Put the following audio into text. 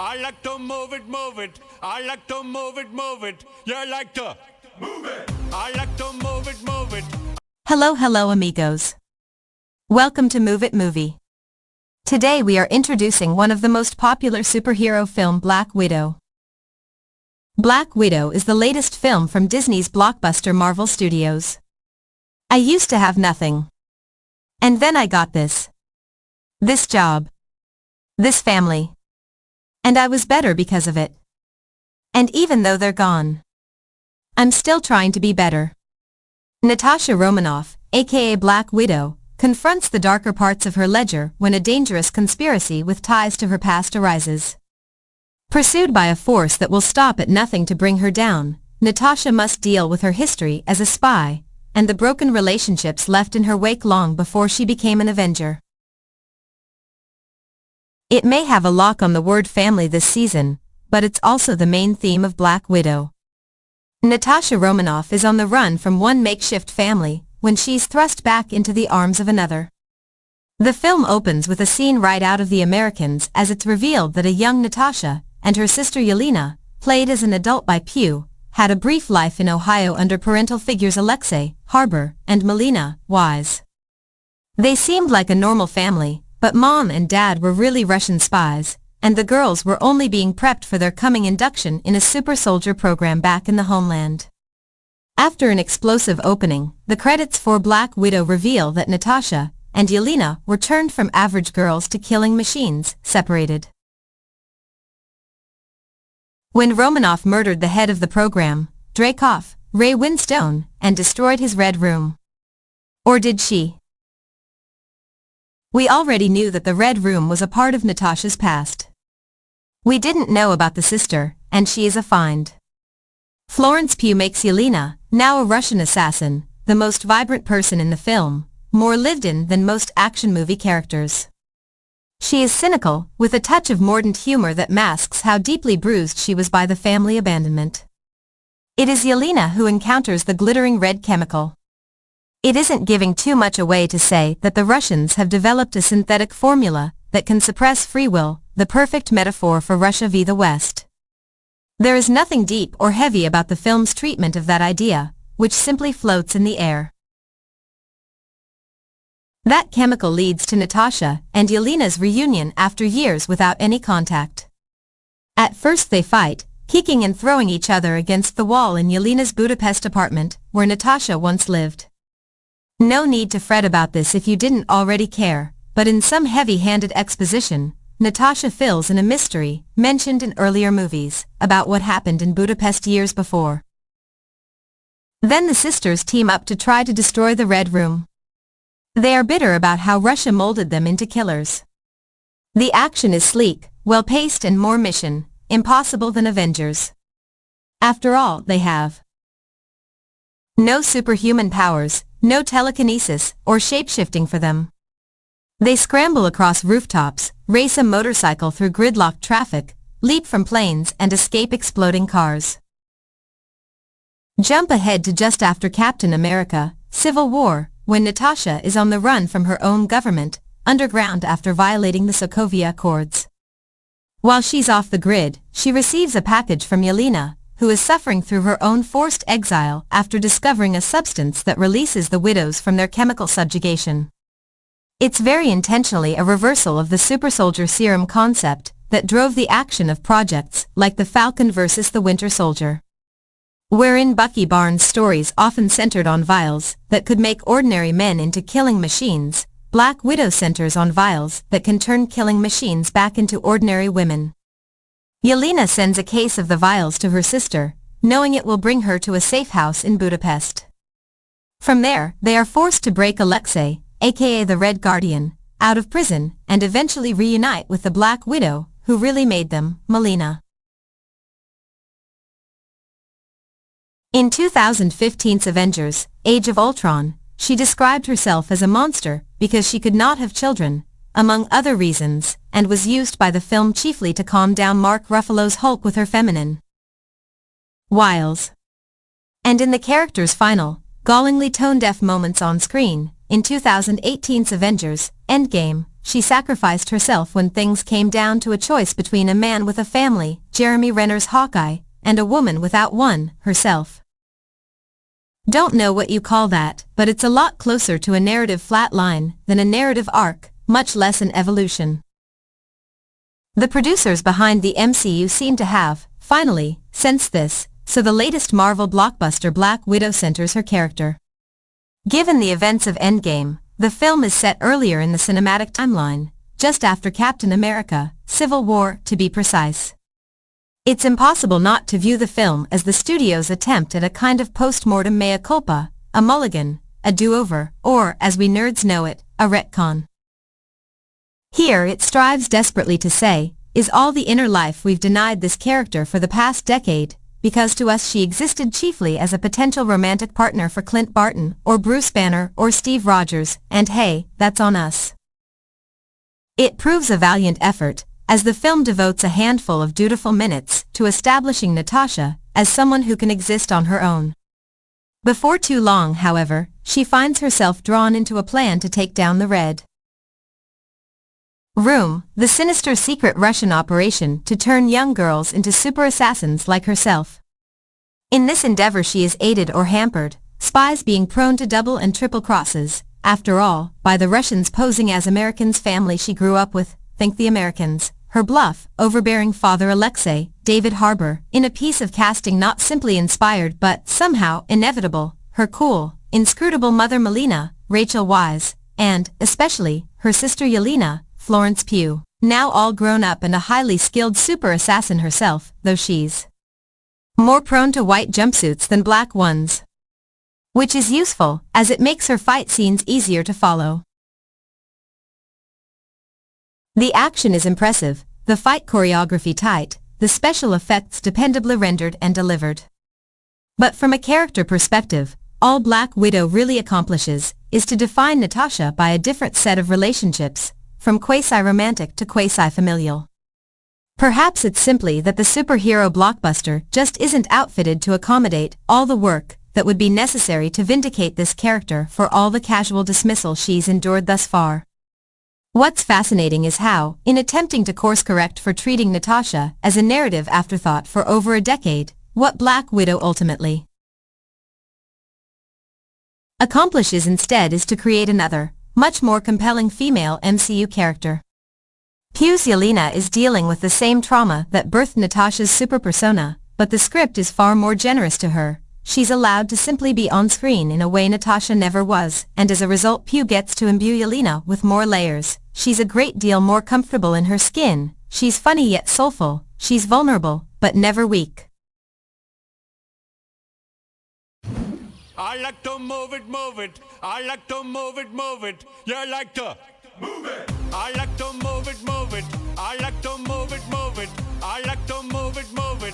I like to move it, move it. I like to move it, move it. You like to move it. I like to move it, move it. Hello amigos. Welcome to Move It Movie. Today we are introducing one of the most popular superhero film, Black Widow. Black Widow is the latest film from Disney's blockbuster Marvel Studios. I used to have nothing. And then I got this. This job. This family. And I was better because of it. And even though they're gone, I'm still trying to be better. Natasha Romanoff, aka Black Widow, confronts the darker parts of her ledger when a dangerous conspiracy with ties to her past arises. Pursued by a force that will stop at nothing to bring her down, Natasha must deal with her history as a spy, and the broken relationships left in her wake long before she became an Avenger. It may have a lock on the word family this season, but it's also the main theme of Black Widow. Natasha Romanoff is on the run from one makeshift family when she's thrust back into the arms of another. The film opens with a scene right out of The Americans as it's revealed that a young Natasha and her sister Yelena, played as an adult by Pugh, had a brief life in Ohio under parental figures Alexei, Harbor, and Melina, Wise. They seemed like a normal family, but Mom and Dad were really Russian spies, and the girls were only being prepped for their coming induction in a super soldier program back in the homeland. After an explosive opening, the credits for Black Widow reveal that Natasha and Yelena were turned from average girls to killing machines, separated. When Romanoff murdered the head of the program, Dreykov, Ray Winstone, and destroyed his Red Room. Or did she? We already knew that the Red Room was a part of Natasha's past. We didn't know about the sister, and she is a find. Florence Pugh makes Yelena, now a Russian assassin, the most vibrant person in the film, more lived-in than most action movie characters. She is cynical, with a touch of mordant humor that masks how deeply bruised she was by the family abandonment. It is Yelena who encounters the glittering red chemical. It isn't giving too much away to say that the Russians have developed a synthetic formula that can suppress free will, the perfect metaphor for Russia v. the West. There is nothing deep or heavy about the film's treatment of that idea, which simply floats in the air. That chemical leads to Natasha and Yelena's reunion after years without any contact. At first they fight, kicking and throwing each other against the wall in Yelena's Budapest apartment, where Natasha once lived. No need to fret about this if you didn't already care, but in some heavy-handed exposition, Natasha fills in a mystery, mentioned in earlier movies, about what happened in Budapest years before. Then the sisters team up to try to destroy the Red Room. They are bitter about how Russia molded them into killers. The action is sleek, well-paced and more mission, impossible than Avengers. After all, they have no superhuman powers, no telekinesis or shape-shifting for them. They scramble across rooftops, race a motorcycle through gridlocked traffic, leap from planes and escape exploding cars. Jump ahead to just after Captain America, Civil War, when Natasha is on the run from her own government, underground after violating the Sokovia Accords. While she's off the grid, she receives a package from Yelena, who is suffering through her own forced exile after discovering a substance that releases the widows from their chemical subjugation. It's very intentionally a reversal of the super soldier serum concept that drove the action of projects like the Falcon vs. the Winter Soldier. Wherein Bucky Barnes' stories often centered on vials that could make ordinary men into killing machines, Black Widow centers on vials that can turn killing machines back into ordinary women. Yelena sends a case of the vials to her sister, knowing it will bring her to a safe house in Budapest. From there, they are forced to break Alexei, aka the Red Guardian, out of prison and eventually reunite with the Black Widow, who really made them, Melina. In 2015's Avengers, Age of Ultron, she described herself as a monster because she could not have children, among other reasons, and was used by the film chiefly to calm down Mark Ruffalo's Hulk with her feminine wiles. And in the character's final, gallingly tone-deaf moments on screen, in 2018's Avengers, Endgame, she sacrificed herself when things came down to a choice between a man with a family, Jeremy Renner's Hawkeye, and a woman without one, herself. Don't know what you call that, but it's a lot closer to a narrative flat line than a narrative arc, much less an evolution. The producers behind the MCU seem to have, finally, sensed this, so the latest Marvel blockbuster Black Widow centers her character. Given the events of Endgame, the film is set earlier in the cinematic timeline, just after Captain America, Civil War to be precise. It's impossible not to view the film as the studio's attempt at a kind of post-mortem mea culpa, a mulligan, a do-over, or, as we nerds know it, a retcon. Here it strives desperately to say, is all the inner life we've denied this character for the past decade, because to us she existed chiefly as a potential romantic partner for Clint Barton, or Bruce Banner, or Steve Rogers, and hey, that's on us. It proves a valiant effort, as the film devotes a handful of dutiful minutes to establishing Natasha as someone who can exist on her own. Before too long, however, she finds herself drawn into a plan to take down the Red Room, the sinister secret Russian operation to turn young girls into super assassins like herself. In this endeavor she is aided or hampered, spies being prone to double and triple crosses, after all, by the Russians posing as Americans' family she grew up with, think the Americans, her bluff, overbearing father Alexei, David Harbour, in a piece of casting not simply inspired but somehow inevitable, her cool, inscrutable mother Melina, Rachel Weisz, and, especially, her sister Yelena, Florence Pugh, now all grown up and a highly skilled super assassin herself, though she's more prone to white jumpsuits than black ones. Which is useful, as it makes her fight scenes easier to follow. The action is impressive, the fight choreography tight, the special effects dependably rendered and delivered. But from a character perspective, all Black Widow really accomplishes is to define Natasha by a different set of relationships, from quasi-romantic to quasi-familial. Perhaps it's simply that the superhero blockbuster just isn't outfitted to accommodate all the work that would be necessary to vindicate this character for all the casual dismissal she's endured thus far. What's fascinating is how, in attempting to course-correct for treating Natasha as a narrative afterthought for over a decade, what Black Widow ultimately accomplishes instead is to create another, much more compelling female MCU character. Pugh's Yelena is dealing with the same trauma that birthed Natasha's super persona, but the script is far more generous to her. She's allowed to simply be on screen in a way Natasha never was, and as a result Pugh gets to imbue Yelena with more layers. She's a great deal more comfortable in her skin, she's funny yet soulful, she's vulnerable, but never weak. I like to move it, move it. I like to move it, move it. You like to move it. I like to move